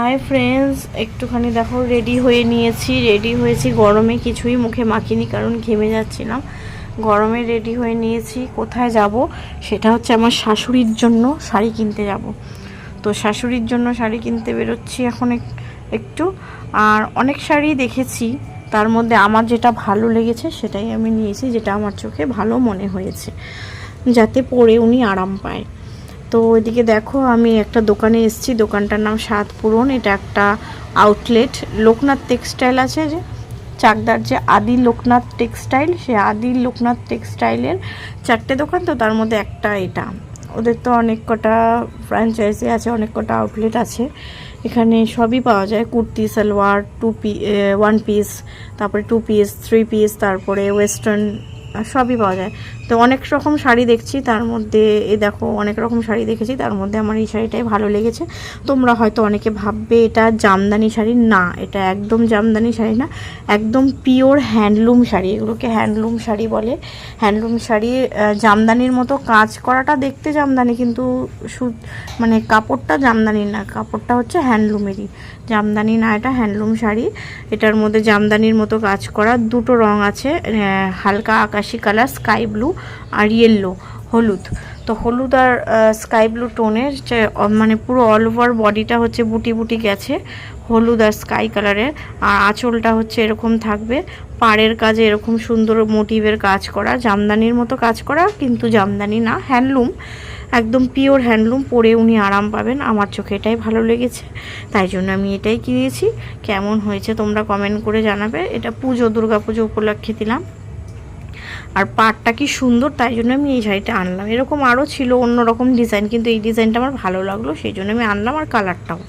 Hi friends, একটুখানি দেখো ready হয়ে নিয়েছি। রেডি হয়েছি, গরমে কিছুই মুখে মাখিনি কারণ ঘেমে যাচ্ছিলাম। গরমে রেডি হয়ে নিয়েছি। কোথায় যাব সেটা হচ্ছে আমার শাশুড়ির জন্য শাড়ি কিনতে যাব। তো শাশুড়ির জন্য শাড়ি কিনতে বেরোচ্ছি এখন একটু। আর অনেক শাড়ি দেখেছি, তার মধ্যে আমার যেটা ভালো লেগেছে সেটাই আমি নিয়েছি, যেটা আমার চোখে ভালো মনে হয়েছে, যাতে পরে উনি আরাম পায়। তো ওইদিকে দেখো আমি একটা দোকানে এসেছি, দোকানটার নাম স্বাদ পূরণ। এটা একটা আউটলেট। লোকনাথ টেক্সটাইল আছে যে চাকদার, যে আদি লোকনাথ টেক্সটাইল, সে আদি লোকনাথ টেক্সটাইলের 4টে দোকান, তো তার মধ্যে একটা এটা। ওদের তো অনেক কটা ফ্র্যাঞ্চাইজি আছে, অনেক কটা আউটলেট আছে। এখানে সবই পাওয়া যায়, কুর্তি, সালোয়ার, 1 পিস, তারপরে 2 পিস, 3 পিস, তারপরে ওয়েস্টার্ন, সবই পাওয়া যায়। তো অনেক রকম শাড়ি দেখছি, তার মধ্যে এই দেখো অনেক রকম শাড়ি দেখেছি, তার মধ্যে আমার এই শাড়িটাই ভালো লেগেছে। তোমরা হয়তো অনেকে ভাববে এটা জামদানি শাড়ি, না, এটা একদম জামদানি শাড়ি না, একদম পিওর হ্যান্ডলুম শাড়ি। এগুলোকে হ্যান্ডলুম শাড়ি বলে। হ্যান্ডলুম শাড়ি, জামদানির মতো কাজ করাটা দেখতে জামদানি, কিন্তু মানে কাপড়টা জামদানির না, কাপড়টা হচ্ছে হ্যান্ডলুমেরই, জামদানি না। এটা হ্যান্ডলুম শাড়ি। এটার মধ্যে জামদানির মতো কাজ করা। দুটো রং আছে, হালকা আকাশি কালার, স্কাই ব্লু, আর ইয়েলো, হলুদ। তো হলুদ আর স্কাই ব্লু টোনের, মানে পুরো অল ওভার বডিটা হচ্ছে বুটি বুটি গেছে, হলুদ আর স্কাই কালারের। আর আঁচলটা হচ্ছে এরকম থাকবে, পাড়ের কাজে এরকম সুন্দর মোটিভের কাজ করা, জামদানির মতো কাজ করা, কিন্তু জামদানি না, হ্যান্ডলুম, একদম পিওর হ্যান্ডলুম। পরে উনি আরাম পাবেন। আমার চোখে এটাই ভালো লেগেছে, তাই জন্য আমি এটাই কিনেছি। কেমন হয়েছে তোমরা কমেন্ট করে জানাবে। এটা দুর্গা পুজো উপলক্ষে দিলাম। আর পাড়টা কি সুন্দর, তাই জন্য আমি এই শাড়িটা আনলাম। এরকম আরও ছিল অন্য রকম ডিজাইন, কিন্তু এই ডিজাইনটা আমার ভালো লাগলো, সেই জন্য আমি আনলাম, আর কালারটাও।